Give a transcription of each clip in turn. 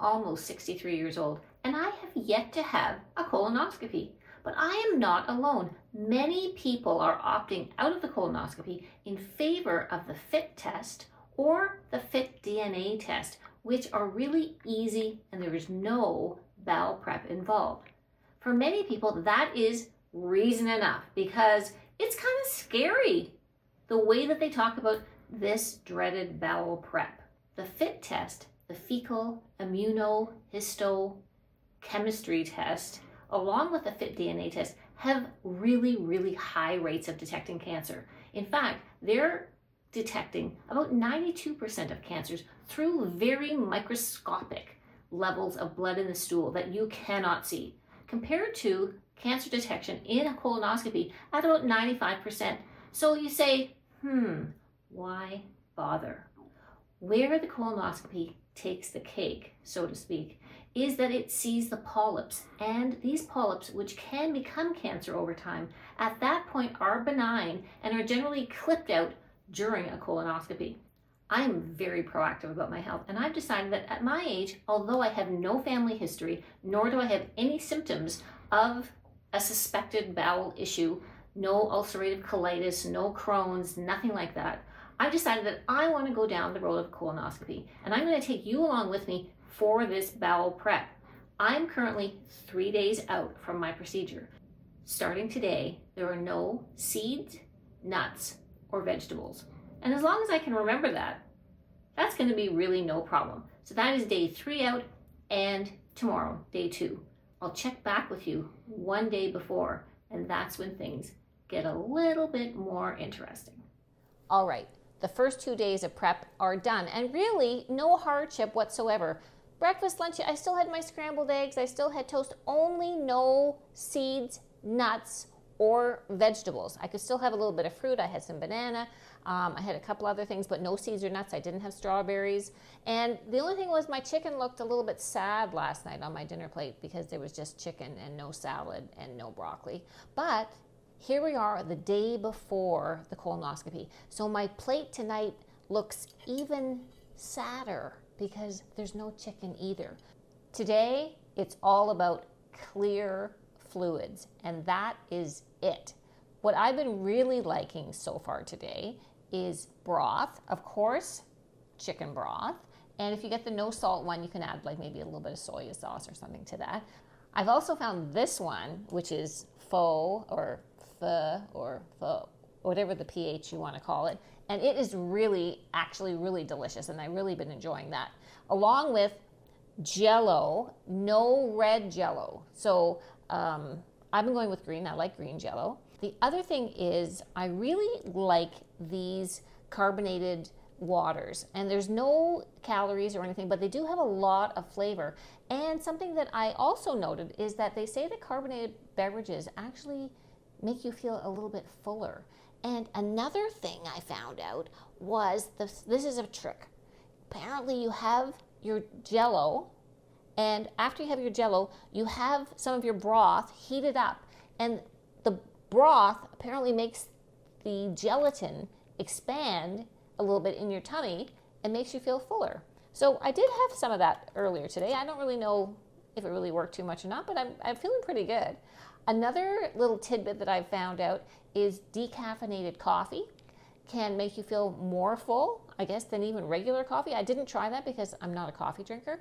almost 63 years old, and I have yet to have a colonoscopy. But I am not alone. Many people are opting out of the colonoscopy in favor of the FIT test or the FIT DNA test, which are really easy and there is no bowel prep involved. For many people, that is reason enough because it's kind of scary the way that they talk about this dreaded bowel prep. The FIT test, the fecal immunohistochemistry test, along with the FIT DNA test, have really, really high rates of detecting cancer. In fact, they're detecting about 92% of cancers through very microscopic levels of blood in the stool that you cannot see, compared to cancer detection in a colonoscopy at about 95%. So you say, why bother? Where the colonoscopy takes the cake, so to speak, is that it sees the polyps, and these polyps, which can become cancer over time, at that point are benign and are generally clipped out during a colonoscopy. I am very proactive about my health, and I've decided that at my age, although I have no family history, nor do I have any symptoms of a suspected bowel issue, no ulcerative colitis, no Crohn's, nothing like that, I've decided that I want to go down the road of colonoscopy, and I'm going to take you along with me for this bowel prep. I'm currently 3 days out from my procedure. Starting today, there are no seeds, nuts, or vegetables. And as long as I can remember that, that's going to be really no problem. So that is day 3 out, and tomorrow, day 2. I'll check back with you one day before, and that's when things get a little bit more interesting. All right, the first 2 days of prep are done, and really no hardship whatsoever. Breakfast, lunch, I still had my scrambled eggs, I still had toast, only no seeds, nuts, or vegetables. I could still have a little bit of fruit. I had some banana. I had a couple other things, but no seeds or nuts. I didn't have strawberries. And the only thing was my chicken looked a little bit sad last night on my dinner plate because there was just chicken and no salad and no broccoli. But here we are the day before the colonoscopy. So my plate tonight looks even sadder because there's no chicken either. Today, it's all about clear fluids, and that is it. What I've been really liking so far today is broth, of course, chicken broth. And if you get the no salt one, you can add like maybe a little bit of soy sauce or something to that. I've also found this one, which is pho or pho or pho, whatever the pH you want to call it. And it is actually really delicious, and I've really been enjoying that. Along with Jell-O, no red Jell-O. So I've been going with green. I like green Jell-O. The other thing is I really like these carbonated waters, and there's no calories or anything, but they do have a lot of flavor. And something that I also noted is that they say that carbonated beverages actually make you feel a little bit fuller. And another thing I found out was this is a trick. Apparently you have your Jell-O, and after you have your Jell-O, you have some of your broth heated up, and the broth apparently makes the gelatin expand a little bit in your tummy and makes you feel fuller. So I did have some of that earlier today. I don't really know if it really worked too much or not, but I'm feeling pretty good. Another little tidbit that I've found out is decaffeinated coffee can make you feel more full, I guess, than even regular coffee. I didn't try that because I'm not a coffee drinker.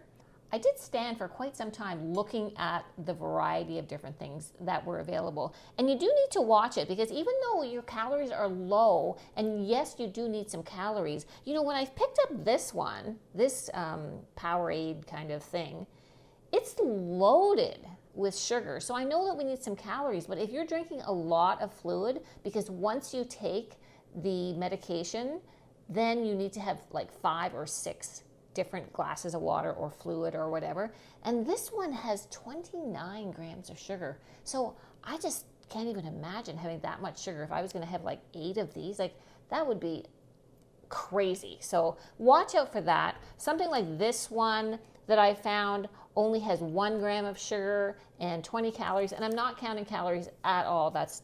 I did stand for quite some time looking at the variety of different things that were available. And you do need to watch it because even though your calories are low, and yes, you do need some calories, you know, when I picked up this one, this Powerade kind of thing, it's loaded with sugar. So I know that we need some calories, but if you're drinking a lot of fluid, because once you take the medication, then you need to have like 5 or 6 different glasses of water or fluid or whatever. And this one has 29 grams of sugar. So I just can't even imagine having that much sugar. If I was going to have like 8 of these, like that would be crazy. So watch out for that. Something like this one that I found only has 1 gram of sugar and 20 calories. And I'm not counting calories at all. That's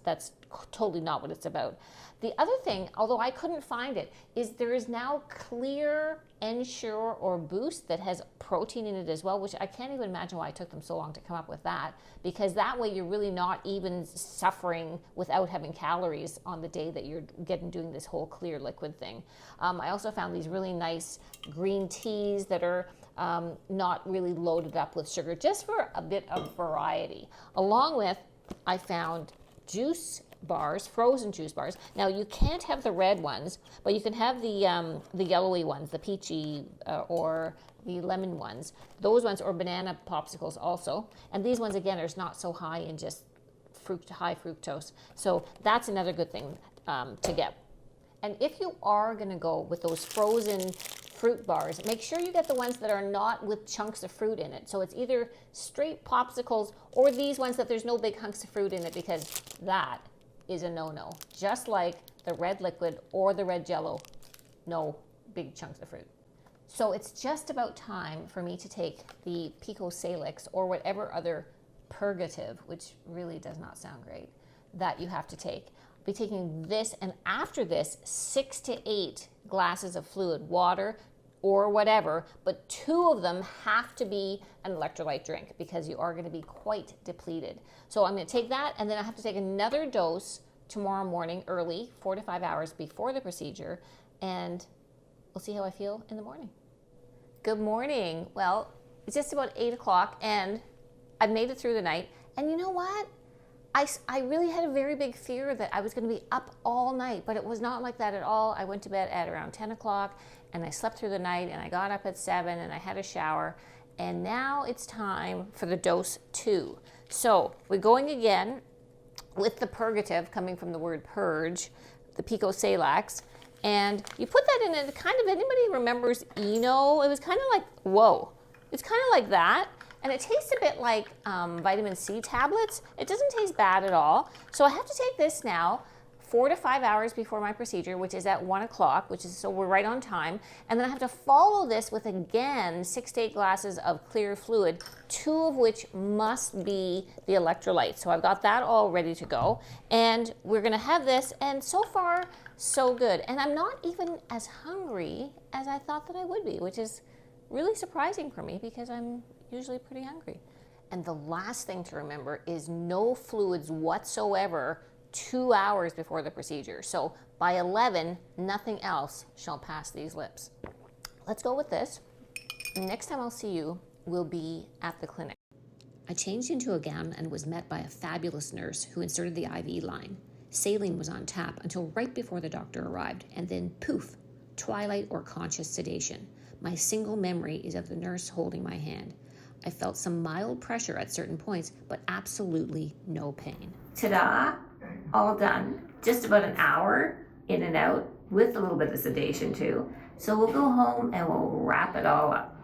totally not what it's about. The other thing, although I couldn't find it, is there is now clear Ensure or Boost that has protein in it as well, which I can't even imagine why it took them so long to come up with that, because that way you're really not even suffering without having calories on the day that you're doing this whole clear liquid thing. I also found these really nice green teas that are not really loaded up with sugar, just for a bit of variety. Along with, I found juice bars, frozen juice bars. Now you can't have the red ones, but you can have the yellowy ones, the peachy or the lemon ones. Those ones, or banana popsicles also. And these ones again are not so high in just high fructose. So that's another good thing to get. And if you are going to go with those frozen fruit bars, make sure you get the ones that are not with chunks of fruit in it. So it's either straight popsicles or these ones that there's no big hunks of fruit in it, because that is a no-no. Just like the red liquid or the red Jello, no big chunks of fruit. So it's just about time for me to take the Pico Salix or whatever other purgative, which really does not sound great, that you have to take. I'll be taking this, and after this, 6 to 8 glasses of fluid, water or whatever, but 2 of them have to be an electrolyte drink because you are going to be quite depleted. So I'm going to take that, and then I have to take another dose tomorrow morning early, 4 to 5 hours before the procedure, and we'll see how I feel in the morning. Good morning. Well, it's just about 8 o'clock, and I've made it through the night, and you know what? I really had a very big fear that I was going to be up all night, but it was not like that at all. I went to bed at around 10 o'clock, and I slept through the night, and I got up at 7, and I had a shower, and now it's time for the dose 2. So we're going again with the purgative, coming from the word purge, the Pico Salix, and you put that in, and kind of, anybody remembers Eno? It was kind of like, whoa, it's kind of like that. And it tastes a bit like vitamin C tablets. It doesn't taste bad at all. So I have to take this now 4 to 5 hours before my procedure, which is at 1 o'clock, so we're right on time. And then I have to follow this with, again, 6 to 8 glasses of clear fluid, 2 of which must be the electrolytes. So I've got that all ready to go. And we're gonna have this, and so far, so good. And I'm not even as hungry as I thought that I would be, which is really surprising for me because I'm usually pretty hungry. And the last thing to remember is no fluids whatsoever 2 hours before the procedure. So by 11, nothing else shall pass these lips. Let's go with this. Next time I'll see you will be at the clinic. I changed into a gown and was met by a fabulous nurse who inserted the IV line. Saline was on tap until right before the doctor arrived, and then poof, twilight or conscious sedation. My single memory is of the nurse holding my hand. I felt some mild pressure at certain points, but absolutely no pain. Ta-da! All done. Just about an hour in and out with a little bit of sedation too. So we'll go home and we'll wrap it all up.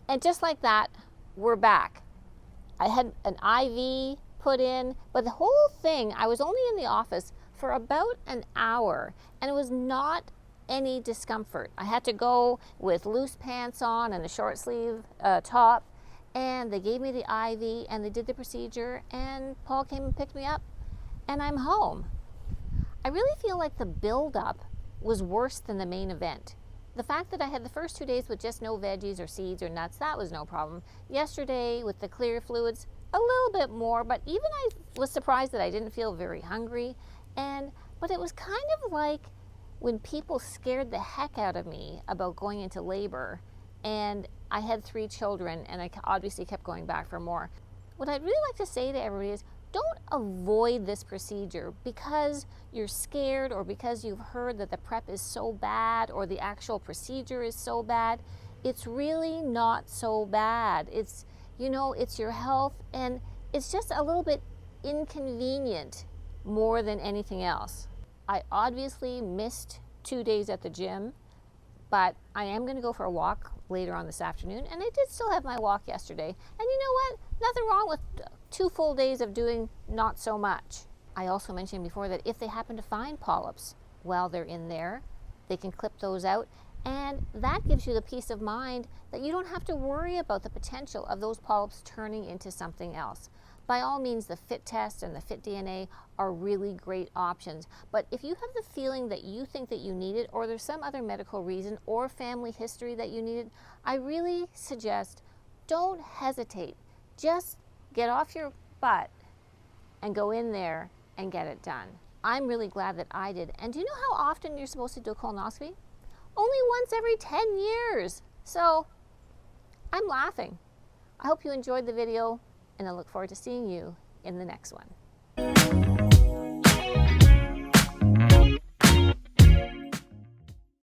And just like that, we're back. I had an IV put in, but the whole thing, I was only in the office for about an hour, and it was not any discomfort. I had to go with loose pants on and a short sleeve top, and they gave me the IV and they did the procedure, and Paul came and picked me up, and I'm home. I really feel like the build-up was worse than the main event. The fact that I had the first 2 days with just no veggies or seeds or nuts, that was no problem. Yesterday with the clear fluids, a little bit more, but even I was surprised that I didn't feel very hungry. But it was kind of like when people scared the heck out of me about going into labor, and I had 3 children, and I obviously kept going back for more. What I'd really like to say to everybody is, don't avoid this procedure because you're scared or because you've heard that the prep is so bad or the actual procedure is so bad. It's really not so bad. It's, it's your health, and it's just a little bit inconvenient more than anything else. I obviously missed 2 days at the gym, but I am going to go for a walk later on this afternoon, and I did still have my walk yesterday. And you know what? Nothing wrong with 2 full days of doing not so much. I also mentioned before that if they happen to find polyps while they're in there, they can clip those out, and that gives you the peace of mind that you don't have to worry about the potential of those polyps turning into something else. by all means, the FIT test and the FIT DNA are really great options. But if you have the feeling that you think that you need it, or there's some other medical reason or family history that you need it, I really suggest don't hesitate. Just get off your butt and go in there and get it done. I'm really glad that I did. And do you know how often you're supposed to do a colonoscopy? Only once every 10 years. So I'm laughing. I hope you enjoyed the video, and I look forward to seeing you in the next one.